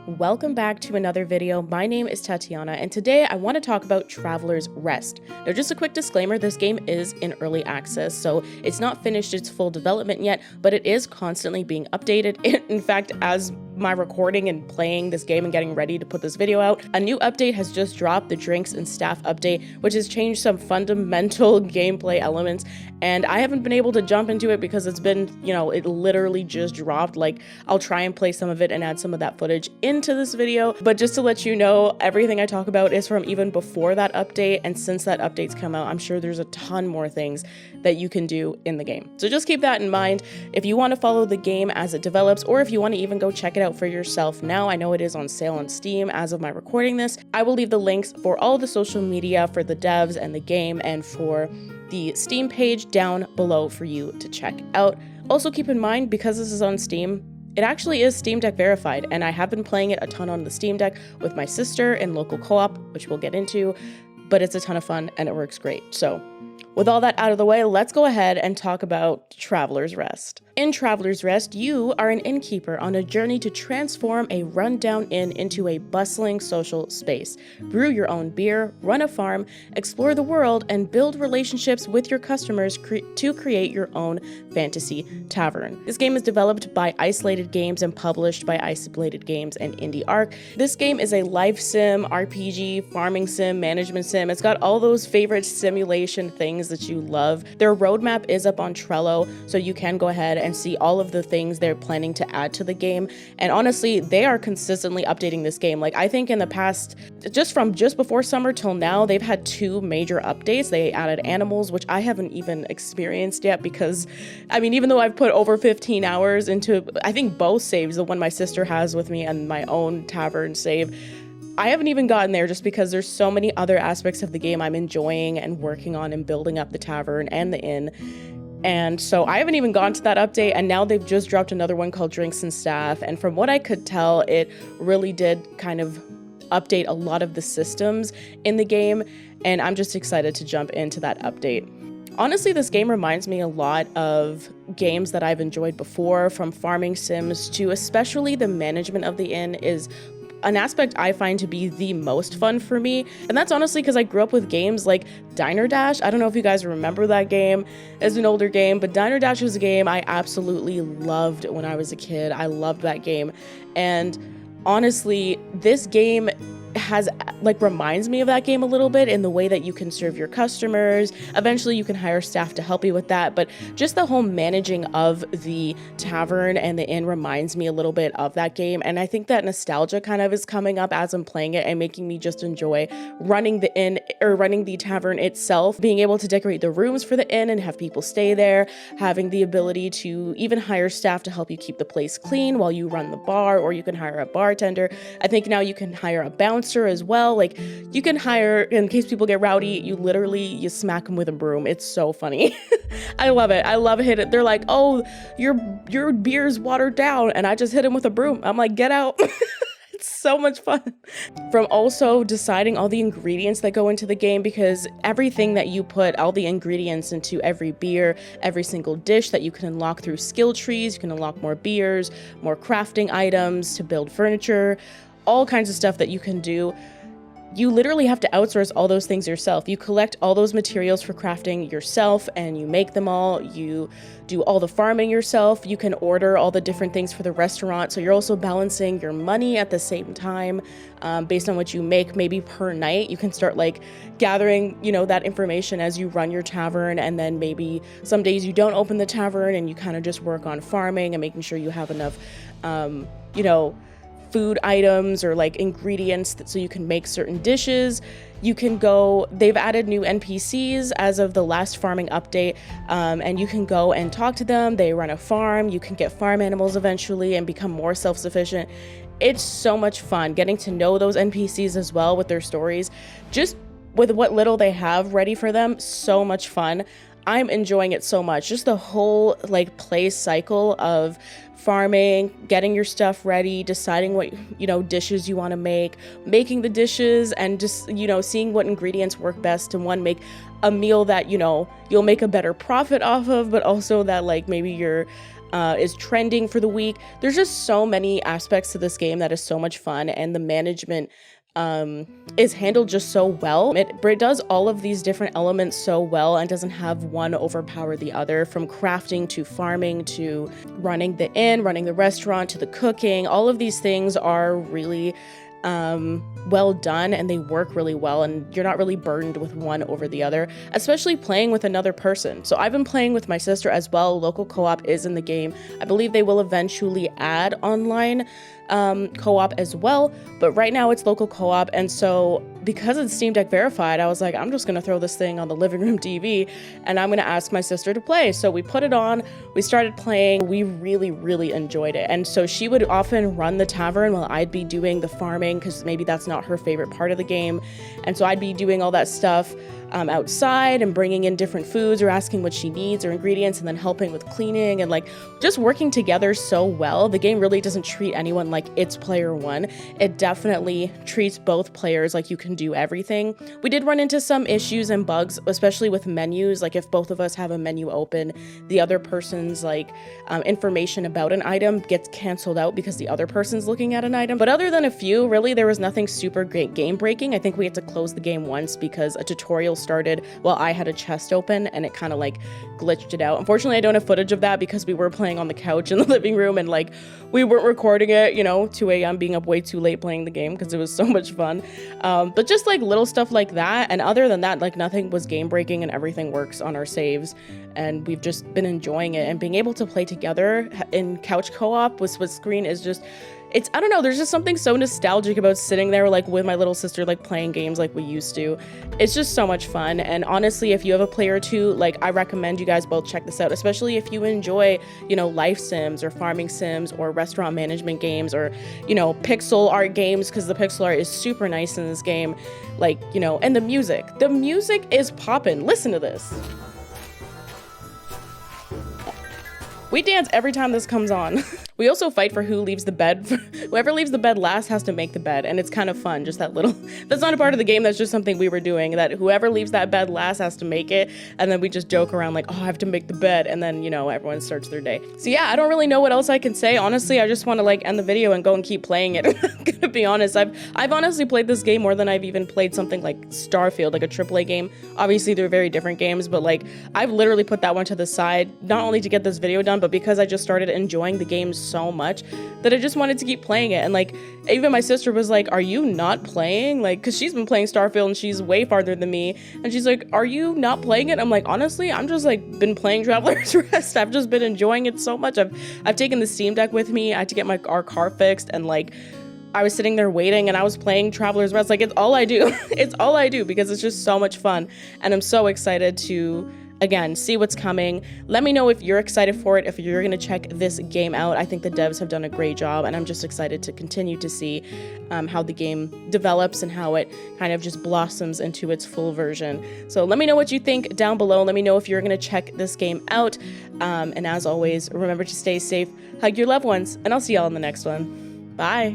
Welcome back to another video. My name is Tatiana, and today I want to talk about Traveler's Rest. Now, just a quick disclaimer, this game is in early access, so it's not finished its full development yet, but it is constantly being updated. In fact, as my recording and playing this game and getting ready to put this video out, a new update has just dropped, the Drinks and Staff update, which has changed some fundamental gameplay elements, and I haven't been able to jump into it because it's been, it literally just dropped. Like, I'll try and play some of it and add some of that footage into this video, but just to let you know, everything I talk about is from even before that update, and since that update's come out, I'm sure there's a ton more things that you can do in the game. So just keep that in mind if you want to follow the game as it develops, or if you want to even go check it out for yourself now. I know it is on sale on Steam as of my recording this. I will leave the links for all the social media for the devs and the game and for the Steam page down below for you to check out. Also keep in mind, because this is on Steam, it actually is Steam Deck verified, and I have been playing it a ton on the Steam Deck with my sister in local co-op, which we'll get into, but it's a ton of fun and it works great. So with all that out of the way, let's go ahead and talk about Traveler's Rest. In Traveler's Rest, you are an innkeeper on a journey to transform a rundown inn into a bustling social space. Brew your own beer, run a farm, explore the world, and build relationships with your customers to create your own fantasy tavern. This game is developed by Isolated Games and published by Isolated Games and Indie Arc. This game is a life sim, RPG, farming sim, management sim. It's got all those favorite simulation things that you love. Their roadmap is up on Trello, so you can go ahead and see all of the things they're planning to add to the game. And honestly, they are consistently updating this game. Like, I think in the past, just before summer till now, they've had 2 major updates. They added animals, which I haven't even experienced yet because, I mean, even though I've put over 15 hours into, I think both saves, the one my sister has with me and my own tavern save, I haven't even gotten there just because there's so many other aspects of the game I'm enjoying and working on and building up the tavern and the inn. And so I haven't even gone to that update, and now they've just dropped another one called Drinks and Staff, and from what I could tell, it really did kind of update a lot of the systems in the game, and I'm just excited to jump into that update. Honestly, this game reminds me a lot of games that I've enjoyed before, from farming sims to especially the management of the inn is an aspect I find to be the most fun for me. And that's honestly because I grew up with games like Diner Dash. I don't know if you guys remember that game. It's an older game, but Diner Dash was a game I absolutely loved when I was a kid. I loved that game. And honestly, this game reminds me of that game a little bit in the way that you can serve your customers. Eventually you can hire staff to help you with that, but just the whole managing of the tavern and the inn reminds me a little bit of that game. And I think that nostalgia kind of is coming up as I'm playing it and making me just enjoy running the inn or running the tavern itself, being able to decorate the rooms for the inn and have people stay there, having the ability to even hire staff to help you keep the place clean while you run the bar, or you can hire a bartender. I think now you can hire a bouncer as well. Like, you can hire, in case people get rowdy, you smack them with a broom. It's so funny. I love it. I love it. They're like, oh, your beer's watered down, and I just hit him with a broom. I'm like, get out. It's so much fun. From also deciding all the ingredients that go into the game, because everything that you put, all the ingredients into every beer, every single dish that you can unlock through skill trees, you can unlock more beers, more crafting items to build furniture, all kinds of stuff that you can do. You literally have to outsource all those things yourself. You collect all those materials for crafting yourself and you make them all. You do all the farming yourself. You can order all the different things for the restaurant. So you're also balancing your money at the same time based on what you make maybe per night. You can start gathering, that information as you run your tavern, and then maybe some days you don't open the tavern and you kind of just work on farming and making sure you have enough, food items or ingredients so you can make certain dishes. They've added new NPCs as of the last farming update, and you can go and talk to them. They run a farm. You can get farm animals eventually and become more self-sufficient. It's so much fun getting to know those NPCs as well with their stories. Just with what little they have ready for them, so much fun. I'm enjoying it so much. Just the whole play cycle of farming, getting your stuff ready, deciding what dishes you want to make, making the dishes, and just seeing what ingredients work best to make a meal that you'll make a better profit off of, but also that maybe your is trending for the week. There's just so many aspects to this game that is so much fun, and the management is handled just so well. It does all of these different elements so well and doesn't have one overpower the other, from crafting to farming to running the inn, running the restaurant, to the cooking. All of these things are really well done, and they work really well, and you're not really burdened with one over the other, especially playing with another person. So I've been playing with my sister as well. Local co-op is in the game. I believe they will eventually add online co-op as well, but right now it's local co-op. And so because it's Steam Deck verified, I was like, I'm just gonna throw this thing on the living room TV and I'm gonna ask my sister to play. So we put it on, we started playing, we really enjoyed it. And so she would often run the tavern while I'd be doing the farming, because maybe that's not her favorite part of the game. And so I'd be doing all that stuff outside and bringing in different foods or asking what she needs or ingredients, and then helping with cleaning and like just working together so well. The game really doesn't treat anyone like it's player one. It definitely treats both players like you can do everything. We did run into some issues and bugs, especially with menus. Like if both of us have a menu open, the other person's like information about an item gets canceled out because the other person's looking at an item. But other than a few, really there was nothing super great game breaking. I think we had to close the game once because a tutorial started while I had a chest open and it kind of like glitched it out. Unfortunately, I don't have footage of that because we were playing on the couch in the living room and like we weren't recording it, you know, 2 a.m. being up way too late playing the game because it was so much fun. But just like little stuff like that. And other than that, like nothing was game breaking and everything works on our saves. And we've just been enjoying it, and being able to play together in couch co-op with split screen is just, it's, I don't know, there's just something so nostalgic about sitting there like with my little sister, like playing games like we used to. It's just so much fun. And honestly, if you have a player or two, like I recommend you guys both check this out, especially if you enjoy, you know, life sims or farming sims or restaurant management games or, you know, pixel art games, because the pixel art is super nice in this game. Like, you know, and the music is poppin'. Listen to this. We dance every time this comes on. We also fight for who leaves the bed. Whoever leaves the bed last has to make the bed, and it's kind of fun. Just that little, that's not a part of the game, that's just something we were doing, that whoever leaves that bed last has to make it, and then we just joke around like, oh, I have to make the bed, and then, you know, everyone starts their day. So yeah, I don't really know what else I can say. Honestly, I just want to like end the video and go and keep playing it. I'm gonna be honest, I've honestly played this game more than I've even played something like Starfield, like a AAA game. Obviously, they're very different games, but like, I've literally put that one to the side, not only to get this video done, but because I just started enjoying the game so much that I just wanted to keep playing it. And like, even my sister was like, are you not playing? Like, because she's been playing Starfield and she's way farther than me, and she's like, are you not playing it? I'm like, honestly, I'm just like been playing Traveler's Rest. I've just been enjoying it so much. I've taken the Steam Deck with me. I had to get our car fixed, and like, I was sitting there waiting and I was playing Traveler's Rest. Like, it's all I do. It's all I do because it's just so much fun, and I'm so excited to, again, see what's coming. Let me know if you're excited for it, if you're gonna check this game out. I think the devs have done a great job, and I'm just excited to continue to see how the game develops and how it kind of just blossoms into its full version. So let me know what you think down below. Let me know if you're gonna check this game out. And as always, remember to stay safe, hug your loved ones, and I'll see y'all in the next one. Bye.